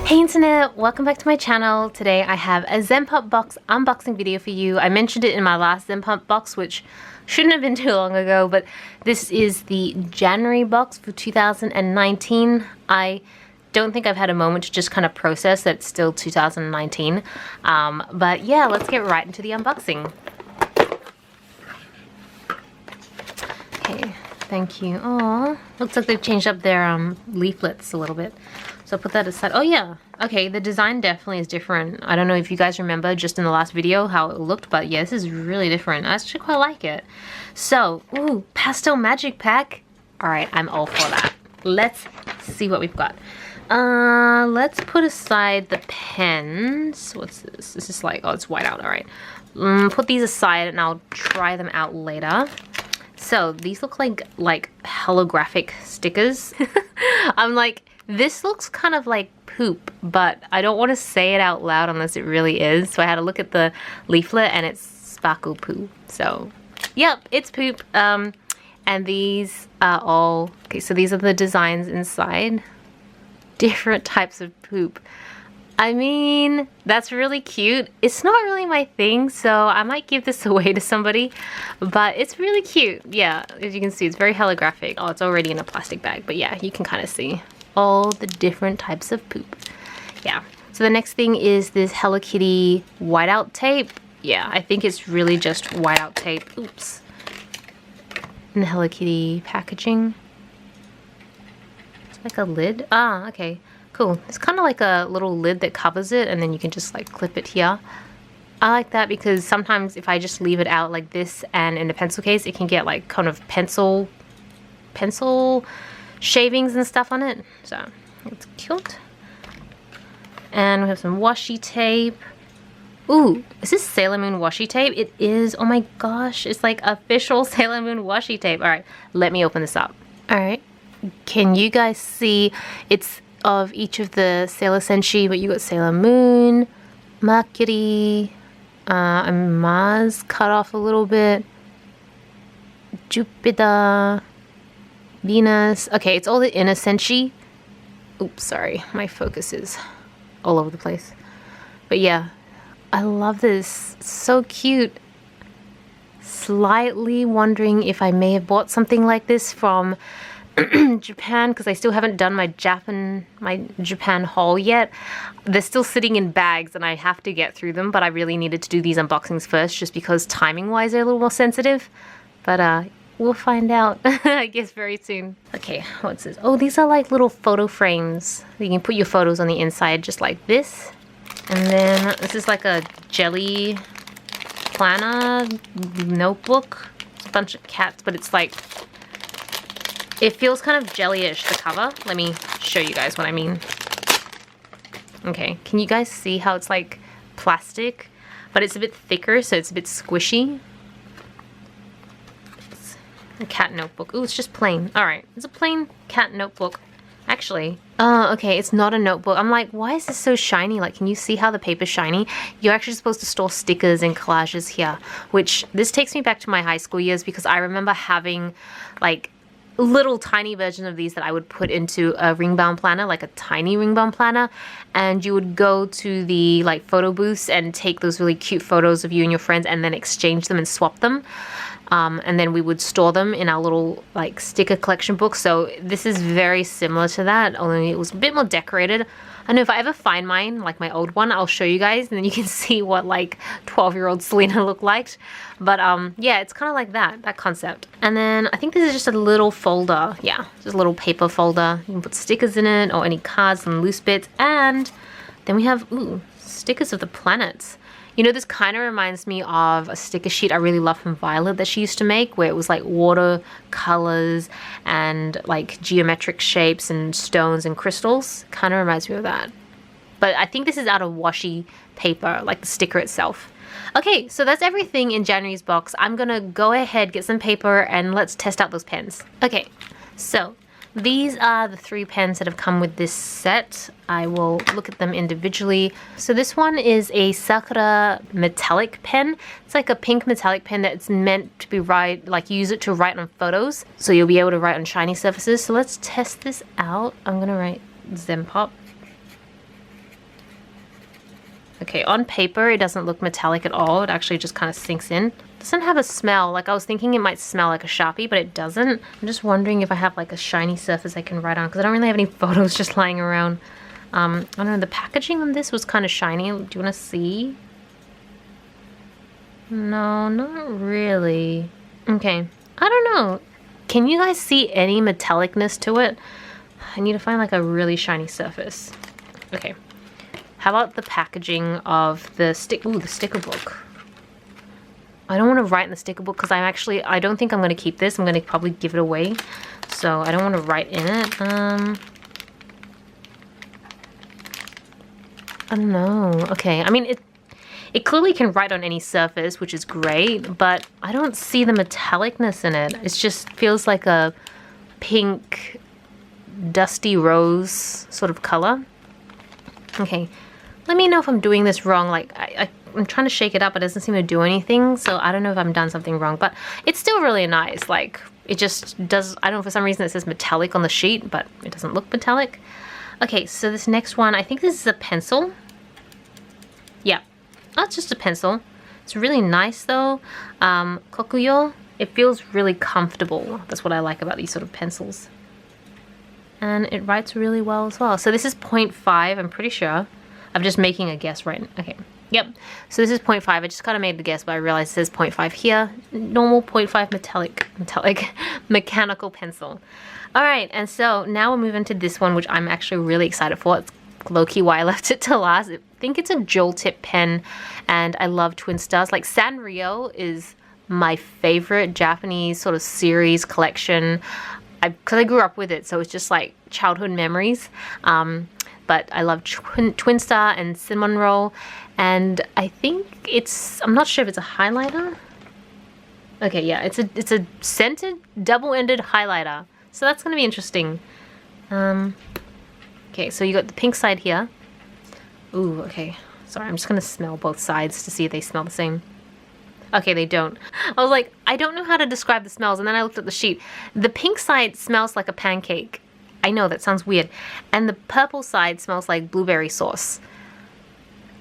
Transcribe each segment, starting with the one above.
Hey internet, welcome back to my channel. Today I have a Zenpop Box unboxing video for you. I mentioned it in my last Zenpop Box, which shouldn't have been too long ago, but this is the January box for 2019. I don't think I've had a moment to just kind of process that it's still 2019. But yeah, let's get right into the unboxing. Okay, thank you. Oh, looks like they've changed up their leaflets a little bit. So I'll put that aside. Oh yeah, okay, the design definitely is different. I don't know if you guys remember just in the last video how it looked, but yeah, this is really different. I actually quite like it. So, ooh, Pastel Magic Pack. All right, I'm all for that. Let's see what we've got. Let's put aside the pens. What's this? This is like, oh, it's Whiteout, all right. Put these aside and I'll try them out later. So these look like holographic stickers. I'm like, this looks kind of like poop, but I don't want to say it out loud unless it really is. So I had to look at the leaflet and it's sparkle poo. So, yep, it's poop. And these are all, okay, so these are the designs inside. Different types of poop. I mean, that's really cute. It's not really my thing, so I might give this away to somebody, but it's really cute. Yeah, as you can see, it's very holographic. Oh, it's already in a plastic bag, but yeah, you can kind of see all the different types of poop. Yeah, so the next thing is this Hello Kitty whiteout tape. Yeah, I think it's really just whiteout tape. Oops. And the Hello Kitty packaging. It's like a lid. Ah, okay. Cool. It's kind of like a little lid that covers it, and then you can just like clip it here. I like that because sometimes if I just leave it out like this and in a pencil case, it can get like kind of pencil shavings and stuff on it. So it's cute. And we have some washi tape. Ooh, is this Sailor Moon washi tape? It is. Oh my gosh, it's like official Sailor Moon washi tape. All right, let me open this up. All right, can you guys see? It's of each of the Sailor Senshi, but you got Sailor Moon, Mercury, and Mars cut off a little bit, Jupiter, Venus. Okay, it's all the inner Senshi. Oops, sorry, my focus is all over the place. But yeah, I love this. It's so cute. Slightly wondering if I may have bought something like this from Japan, because I still haven't done my Japan haul yet. They're still sitting in bags and I have to get through them, but I really needed to do these unboxings first just because timing wise they're a little more sensitive. But we'll find out, I guess, very soon. Okay, what's this? Oh, these are like little photo frames. You can put your photos on the inside just like this. And then this is like a jelly planner notebook. It's a bunch of cats, but it's like, it feels kind of jelly-ish, the cover. Let me show you guys what I mean. Okay, can you guys see how it's like plastic, but it's a bit thicker, so it's a bit squishy. It's a cat notebook. Ooh, it's just plain. All right, it's a plain cat notebook. Actually, okay, it's not a notebook. I'm like, why is this so shiny? Like, can you see how the paper's shiny? You're actually supposed to store stickers and collages here, which this takes me back to my high school years because I remember having like little tiny version of these that I would put into a ring bound planner, like a tiny ring bound planner, and you would go to the like photo booths and take those really cute photos of you and your friends and then exchange them and swap them. And then we would store them in our little like sticker collection book. So this is very similar to that, only it was a bit more decorated. I know if I ever find mine, like my old one, I'll show you guys and then you can see what like 12-year-old Celina looked like. But yeah, it's kind of like that concept. And then I think this is just a little folder. Yeah, just a little paper folder. You can put stickers in it or any cards and loose bits. And then we have, ooh, stickers of the planets. You know, this kind of reminds me of a sticker sheet I really love from Violet that she used to make, where it was like watercolors and like geometric shapes and stones and crystals. Kind of reminds me of that. But I think this is out of washi paper, like the sticker itself. Okay, so that's everything in January's box. I'm gonna go ahead, get some paper, and let's test out those pens. Okay, so these are the 3 pens that have come with this set. I will look at them individually. So this one is a Sakura Metallic pen. It's like a pink metallic pen that's meant to be use it to write on photos. So you'll be able to write on shiny surfaces. So let's test this out. I'm gonna write Zenpop. Okay, on paper, it doesn't look metallic at all. It actually just kind of sinks in. It doesn't have a smell. Like, I was thinking it might smell like a Sharpie, but it doesn't. I'm just wondering if I have like a shiny surface I can write on, because I don't really have any photos just lying around. I don't know, the packaging on this was kind of shiny. Do you want to see? No, not really. Okay, I don't know. Can you guys see any metallicness to it? I need to find like a really shiny surface. Okay. How about the packaging of the the sticker book? I don't want to write in the sticker book because I don't think I'm going to keep this. I'm going to probably give it away. So I don't want to write in it. I don't know. Okay, I mean, it clearly can write on any surface, which is great, but I don't see the metallicness in it. It just feels like a pink, dusty rose sort of color. Okay, let me know if I'm doing this wrong. Like, I'm trying to shake it up, but it doesn't seem to do anything, so I don't know if I've done something wrong, but it's still really nice. Like, it just does, I don't know, for some reason it says metallic on the sheet, but it doesn't look metallic. Okay, so this next one, I think this is a pencil. Yeah, that's just a pencil. It's really nice though. Kokuyo, it feels really comfortable. That's what I like about these sort of pencils. And it writes really well as well. So this is 0.5, I'm pretty sure. I'm just making a guess right now. Okay, yep. So this is 0.5. I just kind of made the guess, but I realized it says 0.5 here. Normal 0.5 metallic mechanical pencil. All right, and so now we're moving to this one, which I'm actually really excited for. It's low-key why I left it to last. I think it's a jewel tip pen, and I love Twin Stars. Like, Sanrio is my favorite Japanese sort of series collection. Because I grew up with it, so it's just like childhood memories. But I love Twin Star and Cinnamon Roll, and I think I'm not sure if it's a highlighter. Okay, yeah, it's a scented double-ended highlighter. So that's going to be interesting. Okay, so you got the pink side here. Ooh, okay. Sorry, I'm just going to smell both sides to see if they smell the same. Okay, they don't. I was like, I don't know how to describe the smells, and then I looked at the sheet. The pink side smells like a pancake. I know, that sounds weird. And the purple side smells like blueberry sauce.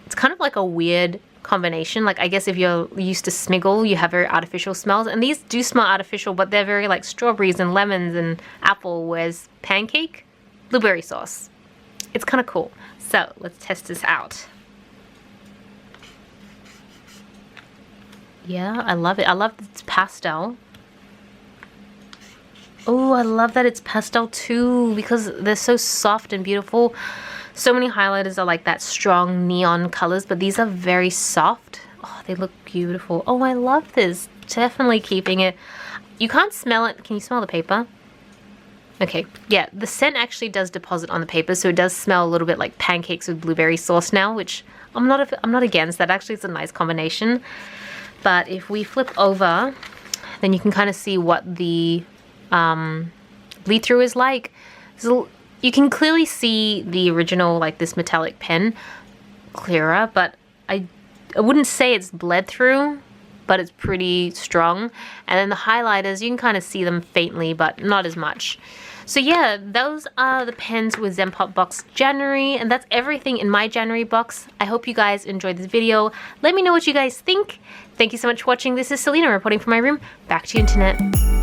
It's kind of like a weird combination. Like, I guess if you're used to Smiggle, you have very artificial smells. And these do smell artificial, but they're very like strawberries and lemons and apple, whereas pancake, blueberry sauce. It's kind of cool. So let's test this out. Yeah, I love it. I love that it's pastel. Oh, I love that it's pastel too, because they're so soft and beautiful. So many highlighters are like that strong neon colors, but these are very soft. Oh, they look beautiful. Oh, I love this. Definitely keeping it. You can't smell it. Can you smell the paper? Okay, yeah, the scent actually does deposit on the paper, so it does smell a little bit like pancakes with blueberry sauce now, which I'm not against that. Actually, it's a nice combination. But if we flip over, then you can kind of see what the bleed through is like. So you can clearly see the original, like this metallic pen, clearer, but I wouldn't say it's bled through, but it's pretty strong. And then the highlighters, you can kind of see them faintly, but not as much. So yeah, those are the pens with Zenpop Box January, and that's everything in my January box. I hope you guys enjoyed this video. Let me know what you guys think. Thank you so much for watching. This is Celina reporting from my room. Back to you, internet.